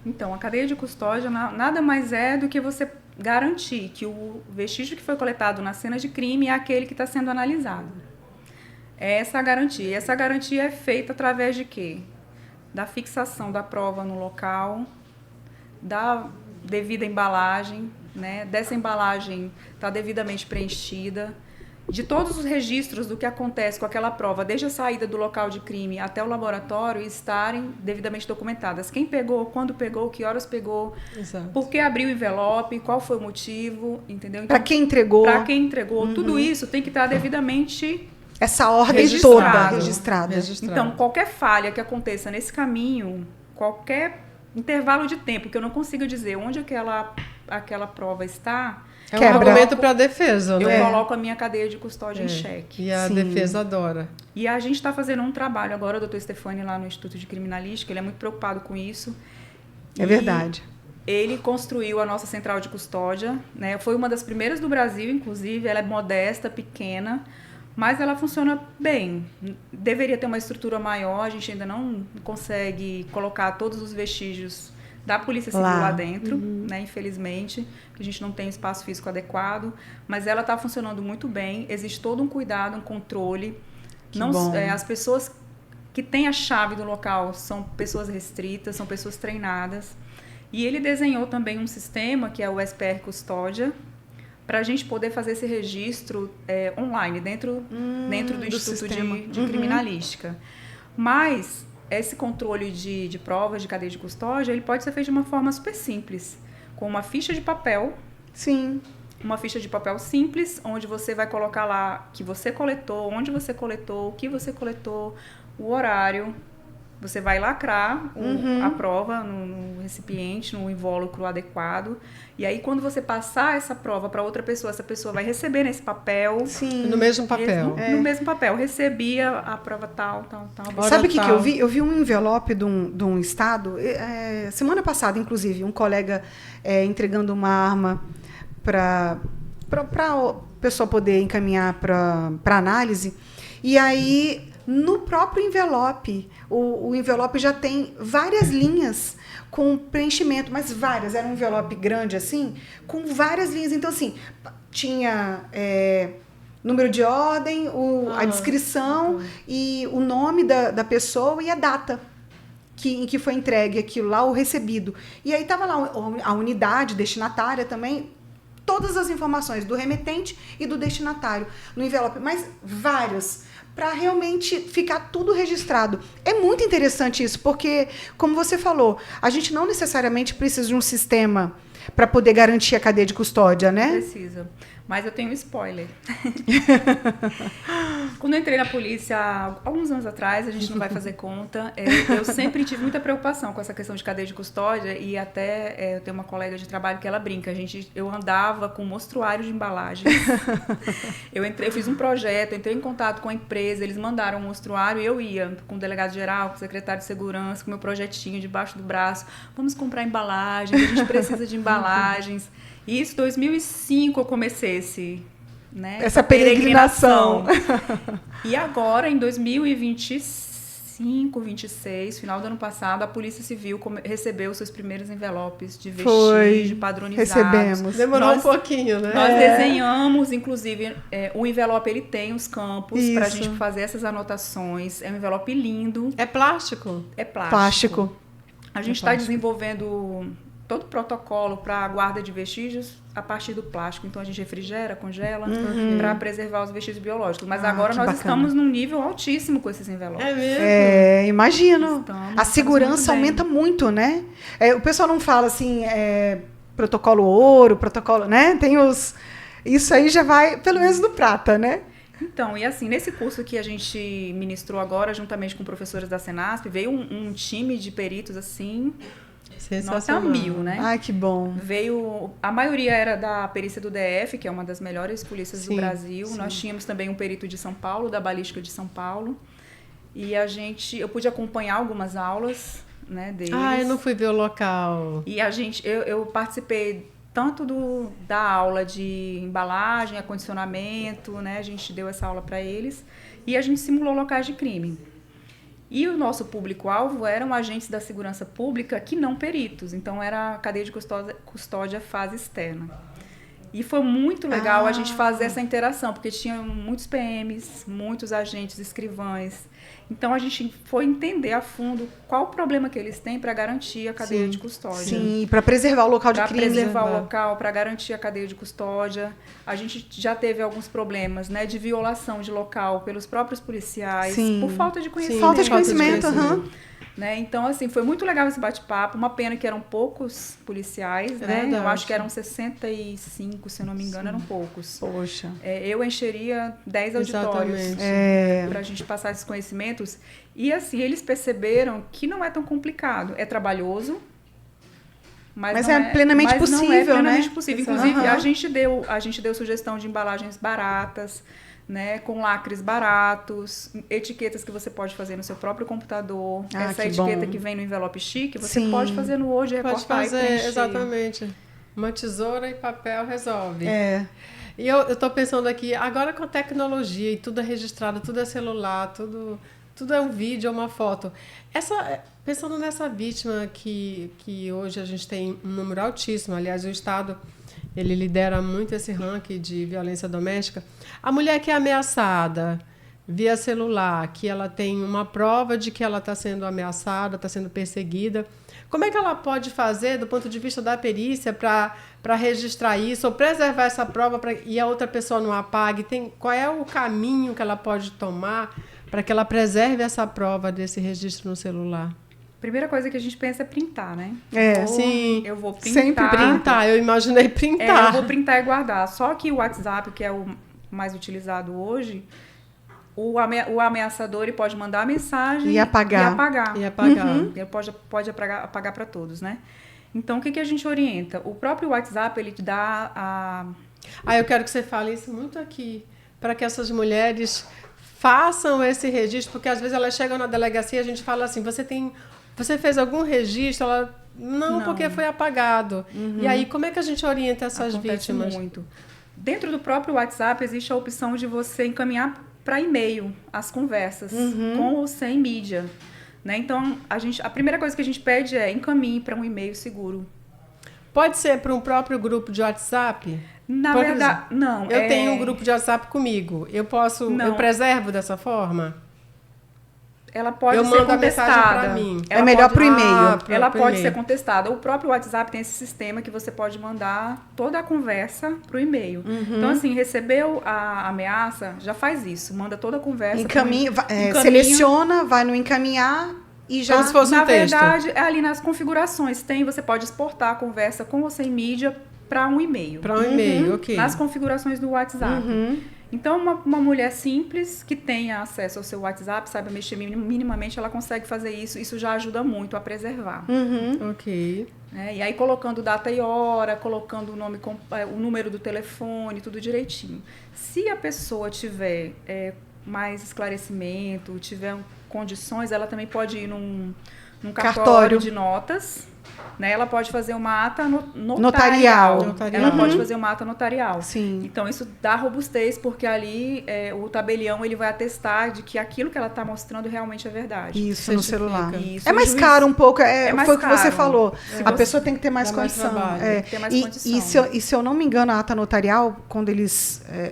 Então, a cadeia de custódia nada mais é do que você garantir que o vestígio que foi coletado na cena de crime é aquele que está sendo analisado. É essa a garantia. E essa garantia é feita através de quê? Da fixação da prova no local, da devida embalagem, né? Dessa embalagem está devidamente preenchida, de todos os registros do que acontece com aquela prova, desde a saída do local de crime até o laboratório, estarem devidamente documentadas. Quem pegou, quando pegou, que horas pegou, exato. Por que abriu o envelope, qual foi o motivo, entendeu? Então, para quem entregou. Para quem entregou, tudo isso tem que estar devidamente... Essa ordem registrado. toda registrada. Então, qualquer falha que aconteça nesse caminho, qualquer intervalo de tempo que eu não consiga dizer onde aquela prova está... É um argumento para a defesa, né? Eu coloco a minha cadeia de custódia em xeque. E a defesa adora. E a gente está fazendo um trabalho agora, o doutor Stefani, lá no Instituto de Criminalística, ele é muito preocupado com isso. É verdade. Ele construiu a nossa central de custódia, né? Foi uma das primeiras do Brasil, inclusive. Ela é modesta, pequena, mas ela funciona bem. Deveria ter uma estrutura maior, a gente ainda não consegue colocar todos os vestígios da Polícia Civil lá dentro, né? Infelizmente, a gente não tem espaço físico adequado, mas ela está funcionando muito bem, existe todo um cuidado, um controle. As pessoas que têm a chave do local são pessoas restritas, são pessoas treinadas. E ele desenhou também um sistema, que é o SPR Custódia, para a gente poder fazer esse registro online, dentro do Instituto de Criminalística. Mas esse controle de provas de cadeia de custódia, ele pode ser feito de uma forma super simples, com uma ficha de papel. Sim. Uma ficha de papel simples, onde você vai colocar lá que você coletou, onde você coletou, o que você coletou, o horário. Você vai lacrar a prova no recipiente, no invólucro adequado. E aí, quando você passar essa prova para outra pessoa, essa pessoa vai receber nesse papel. Sim. No mesmo papel. No mesmo papel. Recebia a prova tal. Sabe o que eu vi? Eu vi um envelope de um estado, semana passada, inclusive, um colega entregando uma arma para a pessoa poder encaminhar para análise. E aí, no próprio envelope, o envelope já tem várias linhas com preenchimento, mas várias. Era um envelope grande, assim, com várias linhas. Então, assim, tinha número de ordem, a descrição e o nome da pessoa e a data em que foi entregue aquilo lá, o recebido. E aí estava lá a unidade destinatária também, todas as informações do remetente e do destinatário no envelope, mas várias, para realmente ficar tudo registrado. É muito interessante isso, porque, como você falou, a gente não necessariamente precisa de um sistema para poder garantir a cadeia de custódia, né? Precisa. Mas eu tenho um spoiler. Quando eu entrei na polícia, há alguns anos atrás, a gente não vai fazer conta, eu sempre tive muita preocupação com essa questão de cadeia de custódia, e até eu tenho uma colega de trabalho que ela brinca, eu andava com um mostruário de embalagens. Eu fiz um projeto, entrei em contato com a empresa, eles mandaram um mostruário, e eu ia com o delegado geral, com o secretário de segurança, com o meu projetinho debaixo do braço, vamos comprar embalagens, a gente precisa de embalagens. E isso, em 2005, eu comecei essa peregrinação. E agora, em 2025, 26, final do ano passado, a Polícia Civil recebeu os seus primeiros envelopes de vestígio padronizados. Recebemos. Demorou um pouquinho, né? Nós desenhamos, inclusive, o envelope ele tem os campos para a gente fazer essas anotações. É um envelope lindo. É plástico? É plástico. Plástico. A gente está desenvolvendo todo o protocolo para a guarda de vestígios a partir do plástico. Então, a gente refrigera, congela, para preservar os vestígios biológicos. Mas agora nós estamos num nível altíssimo com esses envelopes. É mesmo? Imagino. A segurança aumenta muito, né? O pessoal não fala assim, protocolo ouro, protocolo, né? Tem os... Isso aí já vai, pelo menos, no prata, né? Então, e assim, nesse curso que a gente ministrou agora, juntamente com professores da Senasp, veio um time de peritos, assim... Sensacional. Nota 1000, né? Ai, que bom. A maioria era da perícia do DF, que é uma das melhores polícias do Brasil. Sim. Nós tínhamos também um perito de São Paulo, da balística de São Paulo. E eu pude acompanhar algumas aulas, né, deles. Eu não fui ver o local. E eu participei tanto da aula de embalagem, acondicionamento, né? A gente deu essa aula para eles. E a gente simulou locais de crime. E o nosso público-alvo eram agentes da segurança pública que não peritos. Então, era a cadeia de custódia fase externa. E foi muito legal a gente fazer essa interação, porque tinha muitos PMs, muitos agentes, escrivães. Então, a gente foi entender a fundo qual o problema que eles têm para garantir a cadeia de custódia. Sim, para preservar o local de crime. Para preservar o local, para garantir a cadeia de custódia. A gente já teve alguns problemas, né, de violação de local pelos próprios policiais, por falta de conhecimento. Falta de conhecimento, Né? Então, assim, foi muito legal esse bate-papo. Uma pena que eram poucos policiais, né? Verdade. Eu acho que eram 65, se eu não me engano, eram poucos. Poxa. Eu encheria 10 auditórios para a gente passar esses conhecimentos. E, assim, eles perceberam que não é tão complicado. É trabalhoso, mas é plenamente possível, não é plenamente né? possível. Inclusive, a gente deu sugestão de embalagens baratas, né, com lacres baratos, etiquetas que você pode fazer no seu próprio computador. Essa etiqueta que vem no envelope chique, você pode fazer no Word, recortar e preencher. Exatamente. Uma tesoura e papel resolve. E eu estou pensando aqui, agora com a tecnologia e tudo é registrado, tudo é celular, tudo é um vídeo, é uma foto. Pensando nessa vítima que hoje a gente tem um número altíssimo, aliás, o Estado ele lidera muito esse ranking de violência doméstica. A mulher que é ameaçada via celular, que ela tem uma prova de que ela está sendo ameaçada, está sendo perseguida, como é que ela pode fazer, do ponto de vista da perícia, para registrar isso, ou preservar essa prova e a outra pessoa não apague? Qual é o caminho que ela pode tomar para que ela preserve essa prova desse registro no celular? Primeira coisa que a gente pensa é printar, né? Sim. Eu vou printar. Sempre printar, eu imaginei printar. Eu vou printar e guardar. Só que o WhatsApp, que é o mais utilizado hoje, o ameaçador ele pode mandar a mensagem e apagar. Ele pode apagar para todos, né? Então, o que a gente orienta? O próprio WhatsApp, ele te dá a... eu quero que você fale isso muito aqui, para que essas mulheres façam esse registro, porque às vezes elas chegam na delegacia e a gente fala assim, você fez algum registro? Ela, não, porque foi apagado. E aí, como é que a gente orienta essas vítimas? Muito. Dentro do próprio WhatsApp, existe a opção de você encaminhar para e-mail as conversas, com ou sem mídia. Né? Então, a primeira coisa que a gente pede é encaminhe para um e-mail seguro. Pode ser para um próprio grupo de WhatsApp? Na verdade, não. Eu tenho um grupo de WhatsApp comigo. Eu preservo dessa forma? Ela pode ser contestada. Para mim. É melhor para o e-mail. Ela pode ser contestada. O próprio WhatsApp tem esse sistema que você pode mandar toda a conversa para o e-mail. Então, assim, recebeu a ameaça, já faz isso. Manda toda a conversa. Encaminha. Seleciona, vai no encaminhar e já... Como se fosse um texto. Na verdade, é ali nas configurações. Você pode exportar a conversa com ou sem mídia para um e-mail. Para um e-mail, ok. Nas configurações do WhatsApp. Então, uma mulher simples que tenha acesso ao seu WhatsApp, saiba mexer minimamente, ela consegue fazer isso. Isso já ajuda muito a preservar. Ok. E aí, colocando data e hora, colocando o número do telefone, tudo direitinho. Se a pessoa tiver mais esclarecimento, tiver condições, ela também pode ir num cartório de notas. Né? Ela pode fazer uma ata notarial. Ela pode fazer uma ata notarial. Sim. Então, isso dá robustez, porque ali o tabelião ele vai atestar de que aquilo que ela está mostrando realmente é verdade. Isso, no celular. Isso, é mais caro um pouco, mais foi o que caro. você falou. A pessoa tem que ter mais condição. Tem que ter mais condição. E se eu não me engano, a ata notarial, quando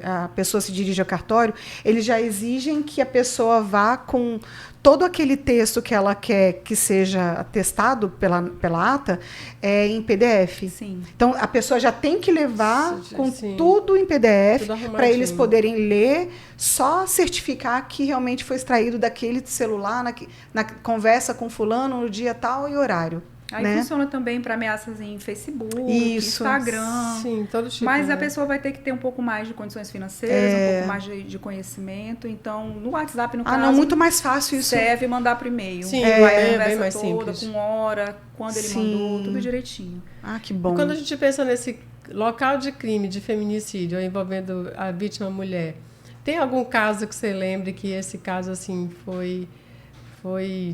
a pessoa se dirige ao cartório, eles já exigem que a pessoa vá com todo aquele texto que ela quer que seja atestado pela ata em PDF. Sim. Então, a pessoa já tem que levar com tudo em PDF para eles poderem ler, só certificar que realmente foi extraído daquele celular, na conversa com fulano, no dia tal e horário. Aí funciona também para ameaças em Facebook, Instagram. Sim, todo tipo. Mas a pessoa vai ter que ter um pouco mais de condições financeiras, um pouco mais de conhecimento. Então, no WhatsApp, no caso... não, muito mais fácil isso. Serve mandar por e-mail. Sim, vai a bem conversa mais toda, simples. com hora, quando ele mandou, tudo direitinho. Que bom. E quando a gente pensa nesse local de crime, de feminicídio, envolvendo a vítima mulher, tem algum caso que você lembre que esse caso assim foi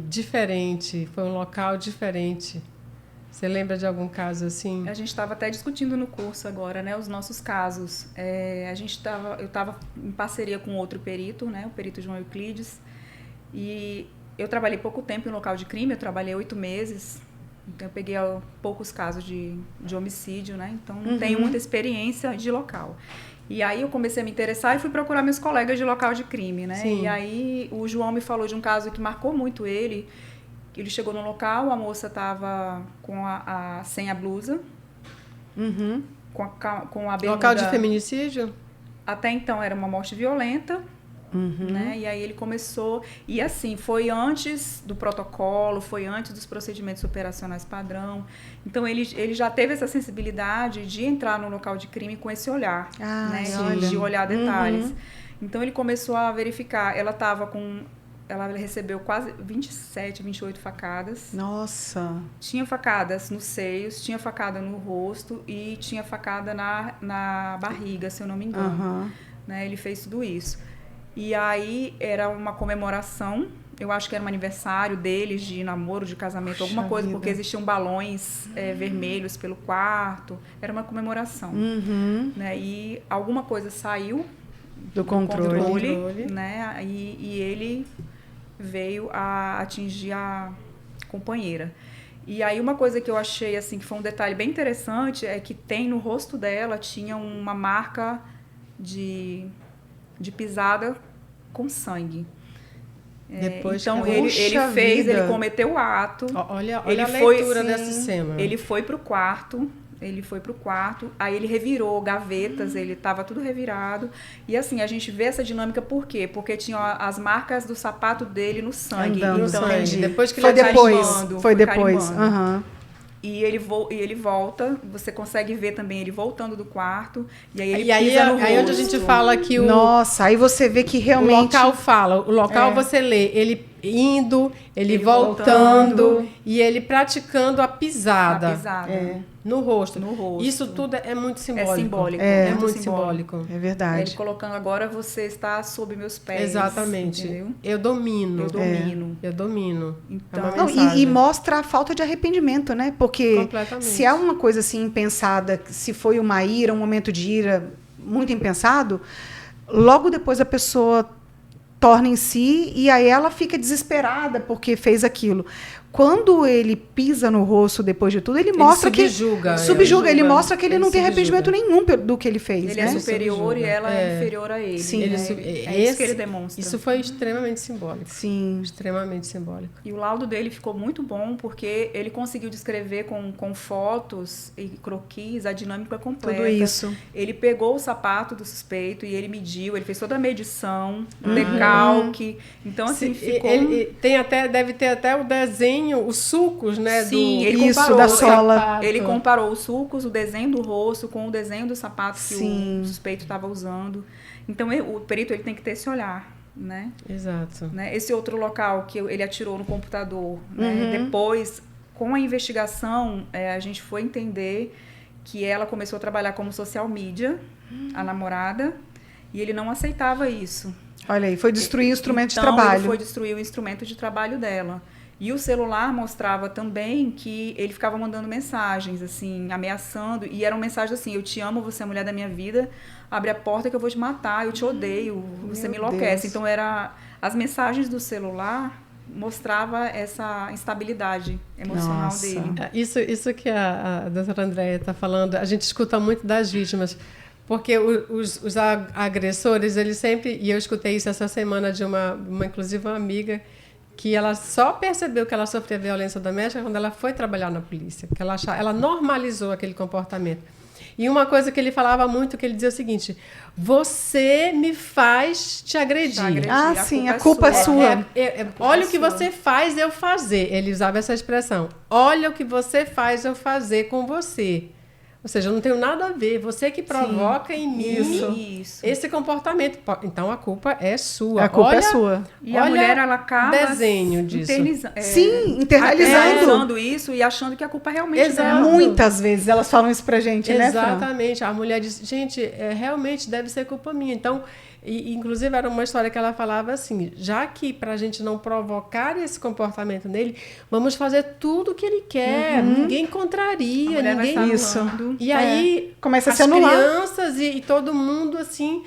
diferente, foi um local diferente? Você lembra de algum caso assim? A gente estava até discutindo no curso agora, né, os nossos casos. Eu estava em parceria com outro perito, né, o perito João Euclides, e eu trabalhei pouco tempo em local de crime, eu trabalhei 8 meses, então eu peguei poucos casos de homicídio, né, então não tenho muita experiência de local. E aí eu comecei a me interessar e fui procurar meus colegas de local de crime, né, e aí o João me falou de um caso que marcou muito ele. Ele chegou no local, a moça estava sem a blusa, com a bermuda... Local de feminicídio? Até então era uma morte violenta, né? E aí ele começou... E assim, foi antes do protocolo, foi antes dos procedimentos operacionais padrão. Então ele já teve essa sensibilidade de entrar no local de crime com esse olhar, né? De olhar detalhes. Então ele começou a verificar, ela recebeu quase 27, 28 facadas. Nossa! Tinha facadas nos seios, tinha facada no rosto e tinha facada na barriga, se eu não me engano. Né? Ele fez tudo isso. E aí era uma comemoração, eu acho que era um aniversário deles, de namoro, de casamento, alguma coisa, porque existiam balões vermelhos pelo quarto. Era uma comemoração. Né? E alguma coisa saiu do controle. Né? E ele veio a atingir a companheira. E aí uma coisa que eu achei assim que foi um detalhe bem interessante é que no rosto dela tinha uma marca de pisada com sangue. Então ele cometeu o ato. Olha a leitura dessa cena. Ele foi para o quarto, ele foi pro quarto, aí ele revirou gavetas, ele tava tudo revirado. E assim, a gente vê essa dinâmica por quê? Porque tinha as marcas do sapato dele no sangue. Andando. Então, Sangue. Depois que Foi ele depois. Foi carimbando. depois. Aham. E ele volta, você consegue ver também ele voltando do quarto, e aí ele E aí, pisa no aí onde a gente rosto. fala que o Nossa, aí você vê que o realmente... local fala, o local você lê, ele indo, ele voltando e ele praticando a pisada. A pisada. No rosto. No rosto. Isso tudo é muito simbólico. É simbólico. É muito simbólico. É verdade. Ele colocando agora você está sob meus pés. Exatamente. Entendeu? Eu domino. Eu domino. Eu domino. Então, É uma Não, mensagem. e mostra a falta de arrependimento, né? Porque Completamente. se é uma coisa assim impensada, se foi uma ira, um momento de ira muito impensado, logo depois a pessoa torna em si e aí ela fica desesperada porque fez aquilo. Quando ele pisa no rosto depois de tudo, ele mostra subjuga, que subjuga, ele subjuga. mostra que ele não tem subjuga. arrependimento nenhum do que ele fez, ele né? é superior e ela é inferior a ele. Sim. Né? É isso que ele demonstra. Isso foi extremamente simbólico. Sim. Extremamente simbólico. E o laudo dele ficou muito bom porque ele conseguiu descrever com fotos e croquis a dinâmica completa. Tudo isso. Ele pegou o sapato do suspeito e ele mediu, ele fez toda a medição, o decalque. Então, assim, ficou... Deve ter até o desenho, os sulcos, né? Sim, ele Isso, comparou da o sola. sapato. Ele comparou os sulcos, o desenho do rosto com o desenho do sapato que Sim. o suspeito estava usando. Então, o perito ele tem que ter esse olhar, né? Exato. Né? Esse outro local que ele atirou no computador, né? Depois, com a investigação, a gente foi entender que ela começou a trabalhar como social media, a namorada, e ele não aceitava isso. Olha aí, foi destruir o instrumento Então, de trabalho. ele foi destruir o instrumento de trabalho dela. E o celular mostrava também que ele ficava mandando mensagens, assim, ameaçando. E eram mensagens assim, eu te amo, você é a mulher da minha vida, abre a porta que eu vou te matar, eu te odeio, você me enlouquece. Deus. Então, as mensagens do celular mostrava essa instabilidade emocional Nossa. dele. Isso que a doutora Andréia está falando, a gente escuta muito das vítimas. Porque os agressores, eles sempre... E eu escutei isso essa semana de inclusive uma amiga, que ela só percebeu que ela sofria violência doméstica quando ela foi trabalhar na polícia. Que ela normalizou aquele comportamento. E uma coisa que ele falava muito, que ele dizia o seguinte: você me faz te agredir. Ah, sim, a culpa é sua. Olha o que você faz eu fazer. Ele usava essa expressão. Olha o que você faz eu fazer com você. Ou seja, eu não tenho nada a ver. Você que provoca em mim esse comportamento. Então, a culpa é sua. A culpa é sua. E a mulher, ela acaba desenho disso. Internalizando isso e achando que a culpa realmente Exato. dela. Muitas vezes elas falam isso pra gente, né, Fran? Exatamente. A mulher diz, gente, realmente deve ser culpa minha. Então, inclusive, era uma história que ela falava assim, já que para a gente não provocar esse comportamento nele, vamos fazer tudo o que ele quer. Ninguém contraria, ninguém... Isso. E aí, começa a as se anular. crianças e todo mundo, assim...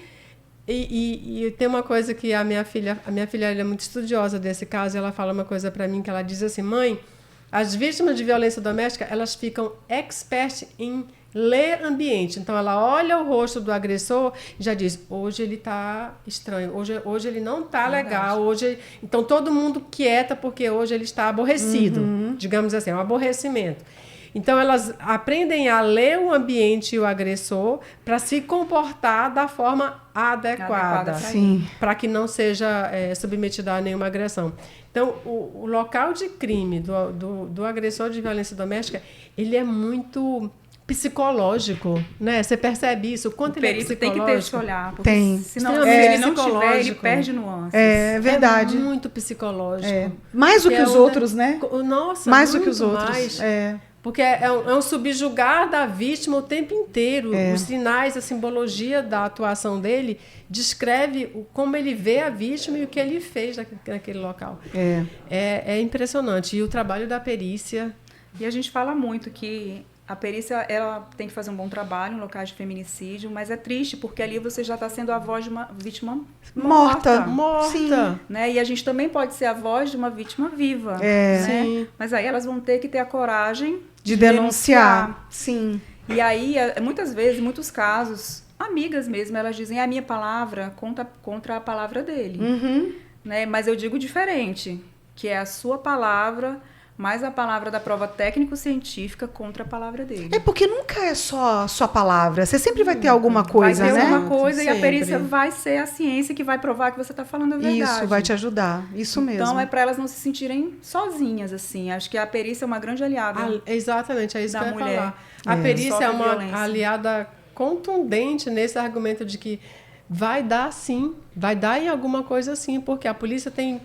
E tem uma coisa que a minha filha ela é muito estudiosa desse caso, e ela fala uma coisa para mim, que ela diz assim, mãe, as vítimas de violência doméstica, elas ficam expert em ler ambiente. Então, ela olha o rosto do agressor e já diz, hoje ele está estranho, hoje ele não está legal, então todo mundo quieta porque hoje ele está aborrecido, digamos assim, é um aborrecimento. Então, elas aprendem a ler o ambiente e o agressor para se comportar da forma adequada para que não seja submetida a nenhuma agressão. Então, o local de crime do agressor de violência doméstica, ele é muito psicológico, né? Você percebe isso? O quanto ele é psicológico? Tem que ter esse olhar. Porque tem. Senão, se ele não tiver, ele perde nuances. É verdade. É muito psicológico. Mais do que os outros, né? Nossa, mais do que os outros. Mais. Porque é um subjugar da vítima o tempo inteiro. Os sinais, a simbologia da atuação dele descreve como ele vê a vítima e o que ele fez naquele local. É impressionante. E o trabalho da perícia... E a gente fala muito que a perícia ela tem que fazer um bom trabalho em locais de feminicídio, mas é triste porque ali você já está sendo a voz de uma vítima morta. Sim. Né? E a gente também pode ser a voz de uma vítima viva. Né? Sim. Mas aí elas vão ter que ter a coragem de denunciar. Sim. E aí, muitas vezes, em muitos casos, amigas mesmo, elas dizem a minha palavra contra a palavra dele. Né? Mas eu digo diferente, que é a sua palavra mais a palavra da prova técnico-científica contra a palavra dele. É porque nunca é só palavra. Você sempre vai ter alguma coisa, vai ter né? alguma coisa Sempre. e a perícia vai ser a ciência que vai provar que você está falando a verdade. Isso, vai te ajudar. Isso mesmo. Então, é para elas não se sentirem sozinhas, assim. Acho que a perícia é uma grande aliada. Exatamente, é isso Da que eu ia mulher. falar. A É. perícia Sofre é uma violência. aliada contundente nesse argumento de que vai dar sim, vai dar em alguma coisa sim, porque a polícia tem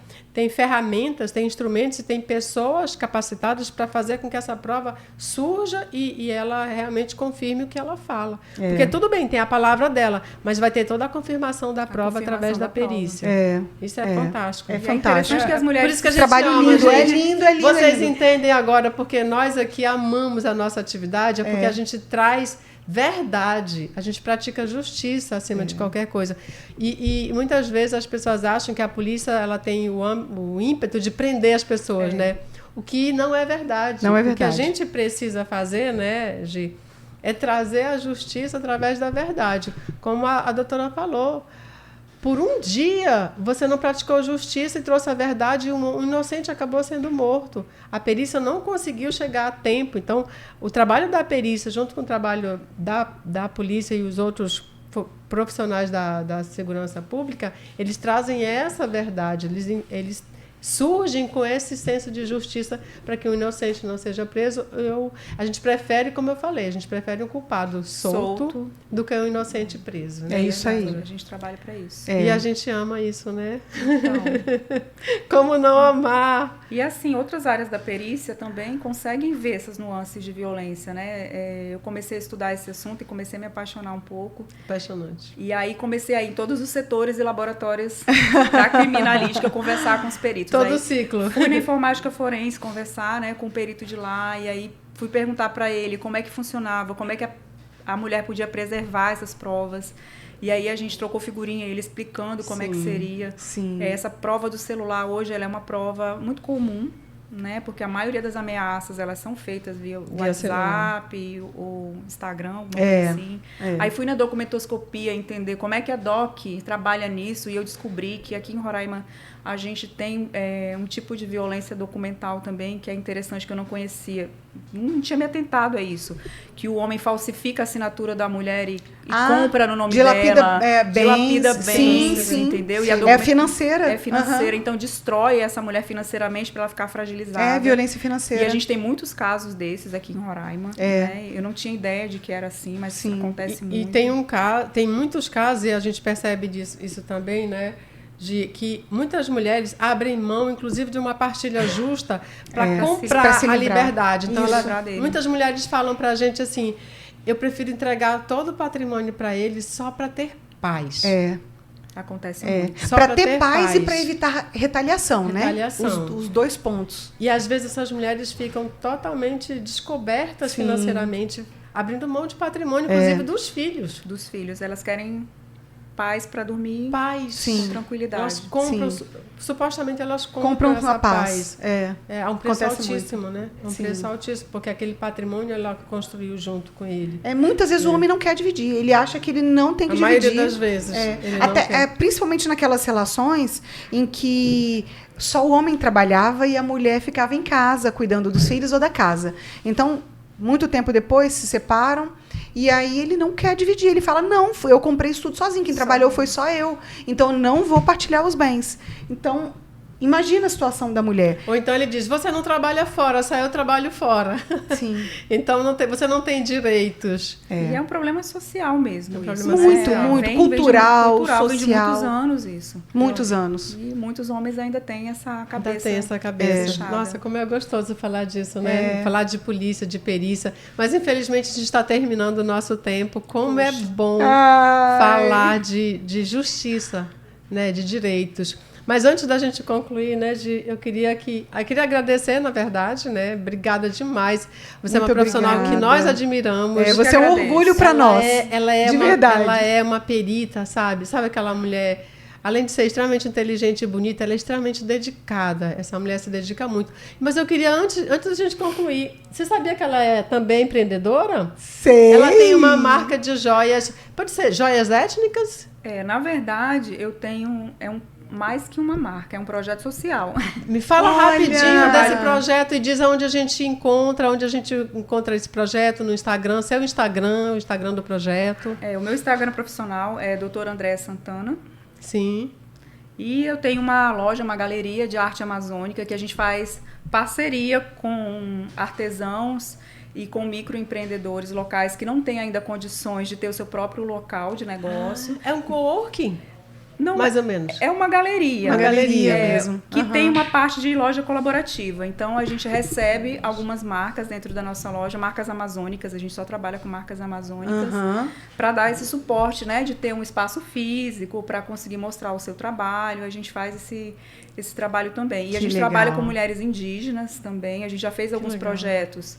ferramentas, tem instrumentos e tem pessoas capacitadas para fazer com que essa prova surja e ela realmente confirme o que ela fala. É. Porque tudo bem, tem a palavra dela, mas vai ter toda a confirmação da prova confirmação através da da prova. perícia. Isso é É. fantástico. É E fantástico. interessante que as mulheres... Por isso que a gente Trabalho ama, lindo, é gente. lindo, é lindo. Vocês é lindo. entendem agora, porque nós aqui amamos a nossa atividade, é porque a gente traz verdade, a gente pratica justiça acima de qualquer coisa. E muitas vezes as pessoas acham que a polícia ela tem o ímpeto de prender as pessoas, né? O que não é verdade. Não é O que a verdade. gente precisa fazer, né, Gi, é trazer a justiça através da verdade. Como a doutora falou, por um dia você não praticou justiça e trouxe a verdade e um inocente acabou sendo morto. A perícia não conseguiu chegar a tempo. Então, o trabalho da perícia, junto com o trabalho da polícia e os outros profissionais da segurança pública, eles trazem essa verdade. Eles surgem com esse senso de justiça para que o inocente não seja preso. A gente prefere, como eu falei, a gente prefere um culpado solto do que um inocente preso. Né? É isso aí. A gente trabalha para isso. É. E a gente ama isso, né? Então, Como não amar? e assim, outras áreas da perícia também conseguem ver essas nuances de violência, né? Eu comecei a estudar esse assunto e comecei a me apaixonar um pouco. Apaixonante. E aí comecei a ir em todos os setores e laboratórios da criminalística conversar com os peritos. Todo Aí, o ciclo. fui na informática forense conversar, né, com o perito de lá, e aí fui perguntar para ele como é que funcionava, como é que a mulher podia preservar essas provas. E aí a gente trocou figurinha, ele explicando como é que seria. Sim. Essa prova do celular hoje ela é uma prova muito comum, né? Porque a maioria das ameaças elas são feitas via WhatsApp, o Instagram, alguma coisa assim. Aí fui na documentoscopia entender como é que a DOC trabalha nisso e eu descobri que aqui em Roraima a gente tem um tipo de violência documental também que é interessante, que eu não conhecia. Não tinha me atentado a isso. Que o homem falsifica a assinatura da mulher e compra no nome dela. Dilapida bens, sim, entendeu? Sim. E É financeira. É financeira, então destrói essa mulher financeiramente para ela ficar fragilizada. É violência financeira. E a gente tem muitos casos desses aqui em Roraima. Né? Eu não tinha ideia de que era assim, mas isso acontece muito. E tem muitos casos, e a gente percebe isso também, né? De que muitas mulheres abrem mão, inclusive, de uma partilha justa para comprar a liberdade. Então, muitas mulheres falam para a gente assim: eu prefiro entregar todo o patrimônio para eles só para ter paz. Acontece muito. Para ter paz e para evitar retaliação, né? Os dois pontos. E às vezes essas mulheres ficam totalmente descobertas financeiramente, abrindo mão de patrimônio, inclusive dos filhos. Dos filhos. Elas querem paz para dormir com tranquilidade. Elas compram, supostamente elas compram essa a paz. É um preço Acontece altíssimo, né? É um preço altíssimo, porque aquele patrimônio ela construiu junto com ele. Muitas vezes o homem não quer dividir, ele acha que ele não tem que dividir. A maioria das vezes. Ele não quer. Principalmente naquelas relações em que só o homem trabalhava e a mulher ficava em casa, cuidando dos filhos ou da casa. Então, muito tempo depois, se separam. E aí ele não quer dividir. Ele fala, não, eu comprei isso tudo sozinho. Quem trabalhou foi só eu. Então, eu não vou partilhar os bens. Então, imagina a situação da mulher. Ou então ele diz, você não trabalha fora, só eu trabalho fora. Sim. Então, você não tem direitos. E é um problema social mesmo. Muito cultural, social. Vem de muitos anos isso. Muitos anos. E muitos homens ainda têm essa cabeça. Ainda tem essa cabeça. Nossa, como é gostoso falar disso, né? Falar de polícia, de perícia. Mas, infelizmente, a gente está terminando o nosso tempo. Como é bom falar de justiça, né? De direitos. Mas antes da gente concluir, né, eu queria agradecer, na verdade, né? Obrigada demais. Você é uma profissional que nós admiramos. Você é um orgulho para nós. De verdade. Ela é uma perita, sabe? Sabe aquela mulher, além de ser extremamente inteligente e bonita, ela é extremamente dedicada. Essa mulher se dedica muito. Mas eu queria, antes da gente concluir, você sabia que ela é também empreendedora? Sei. Ela tem uma marca de joias, pode ser joias étnicas? Na verdade, eu tenho mais que uma marca, é um projeto social. Me fala Olha! rapidinho desse projeto e diz onde a gente encontra esse projeto no Instagram. Se é o Instagram do projeto. O meu Instagram profissional é Dr. Andréia Santana. Sim. E eu tenho uma loja, uma galeria de arte amazônica que a gente faz parceria com artesãos e com microempreendedores locais que não têm ainda condições de ter o seu próprio local de negócio. É um coworking? Não, mais ou menos. É uma galeria. Uma galeria mesmo. Que tem uma parte de loja colaborativa. Então, a gente recebe algumas marcas dentro da nossa loja, marcas amazônicas. A gente só trabalha com marcas amazônicas para dar esse suporte, né? De ter um espaço físico para conseguir mostrar o seu trabalho. A gente faz esse trabalho também. E a gente trabalha com mulheres indígenas também. A gente já fez alguns projetos.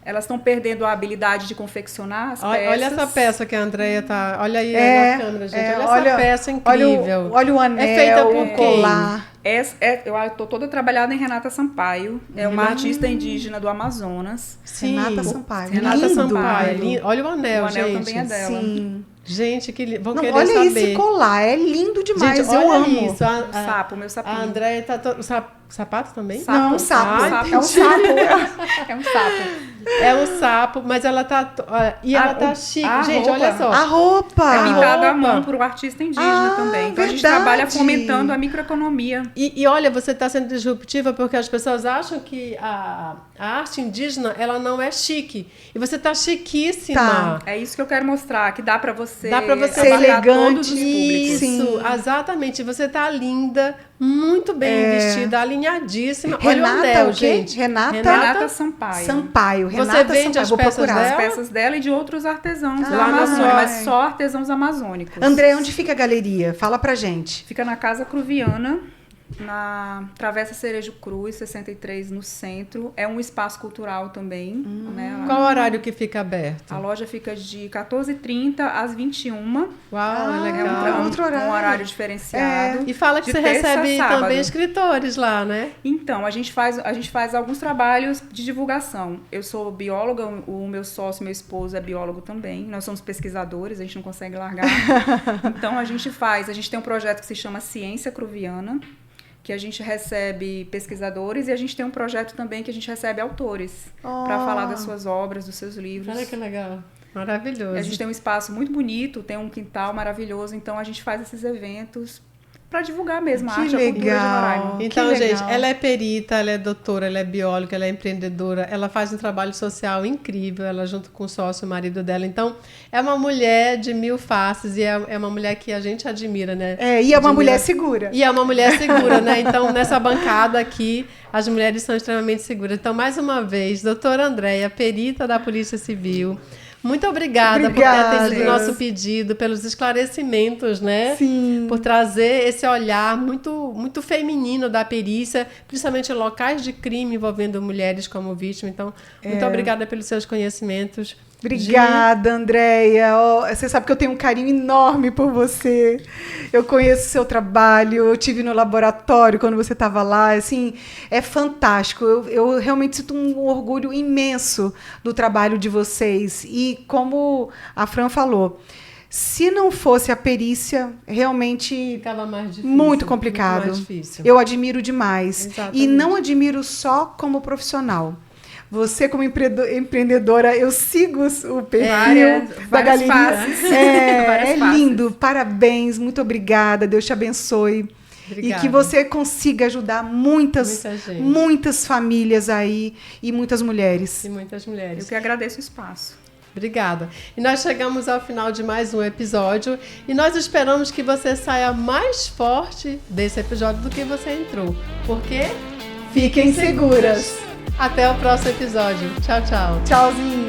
Elas estão perdendo a habilidade de confeccionar as peças. Olha essa peça que a Andréia tá... Olha aí na câmera, gente. Olha essa peça incrível. Olha o anel, é feita por o colar. Eu estou toda trabalhada em Renata Sampaio. É uma artista indígena do Amazonas. Sim. Renata Sampaio. Renata Lindo. Sampaio. Olha o anel, gente. O anel também é dela. Sim. Gente, que vão Não, querer olha saber. esse colar, é lindo demais, Gente, eu olha amo. isso. O meu sapinho. A Andréia tá... Sapato também? Sapo. Não, sapo. Ah, É um sapo. É um sapo. É um sapo, mas ela tá... E ela tá chique. Gente, roupa. olha só. A roupa. É pintada à roupa. mão por um artista indígena também. Então a gente verdade. trabalha fomentando a microeconomia. E olha, você está sendo disruptiva porque as pessoas acham que a arte indígena ela não é chique. E você está chiquíssima. Tá. É isso que eu quero mostrar, que dá para você ser abarcar elegante. todos os públicos. Isso, exatamente. Você tá linda, muito bem vestida, alinhadíssima. Olha o Renata, anel, o quê? gente. Renata Sampaio. Sampaio. Você Renata vende Sampaio. as Vou peças procurar. As dela? peças dela e de outros artesãos da lá na Amazônia, sua- mas só artesãos amazônicos. André, onde fica a galeria? Fala pra gente. Fica na Casa Cruviana, na Travessa Cerejo Cruz, 63, no centro. É um espaço cultural também. Né? Qual horário que fica aberto? A loja fica de 14h30 às 21h. Uau, é É legal. outro horário. um horário diferenciado. E fala que de você terça a recebe sábado. também escritores lá, né? Então, a gente faz alguns trabalhos de divulgação. Eu sou bióloga, o meu sócio, meu esposo é biólogo também. Nós somos pesquisadores, a gente não consegue largar. Então, a gente tem um projeto que se chama Ciência Cruviana, que a gente recebe pesquisadores, e a gente tem um projeto também que a gente recebe autores para falar das suas obras, dos seus livros. Olha que legal. Maravilhoso. A gente tem um espaço muito bonito, tem um quintal maravilhoso, então a gente faz esses eventos para divulgar mesmo a Que arte e a cultura de legal. Roraima. Então, Que gente, legal. ela é perita, ela é doutora, ela é bióloga, ela é empreendedora, ela faz um trabalho social incrível, ela junto com o sócio, o marido dela. Então, é uma mulher de mil faces e é uma mulher que a gente admira, né? E é uma Admira. mulher segura. E é uma mulher segura, né? Então, nessa bancada aqui, as mulheres são extremamente seguras. Então, mais uma vez, doutora Andréia, perita da Polícia Civil, muito obrigada por ter atendido o nosso pedido, pelos esclarecimentos, né? Sim. Por trazer esse olhar muito, muito feminino da perícia, principalmente em locais de crime envolvendo mulheres como vítima. Então, muito obrigada pelos seus conhecimentos. Obrigada, Andréia. Você sabe que eu tenho um carinho enorme por você. Eu conheço o seu trabalho, eu tive no laboratório quando você estava lá. Assim, é fantástico. Eu realmente sinto um orgulho imenso do trabalho de vocês. E como a Fran falou, se não fosse a perícia, realmente Ficava mais difícil. muito complicado. Muito mais difícil. Eu admiro demais. Exatamente. E não admiro só como profissional. Você, como empreendedora, eu sigo o perfil da várias galeria. faces. Várias É faces. lindo. Parabéns, muito obrigada. Deus te abençoe. Obrigada. E que você consiga ajudar Muita gente. muitas famílias aí e muitas mulheres. E muitas mulheres. Eu que agradeço o espaço. Obrigada. E nós chegamos ao final de mais um episódio e nós esperamos que você saia mais forte desse episódio do que você entrou. Porque Fiquem seguras. até o próximo episódio. Tchau, tchau. Tchauzinho.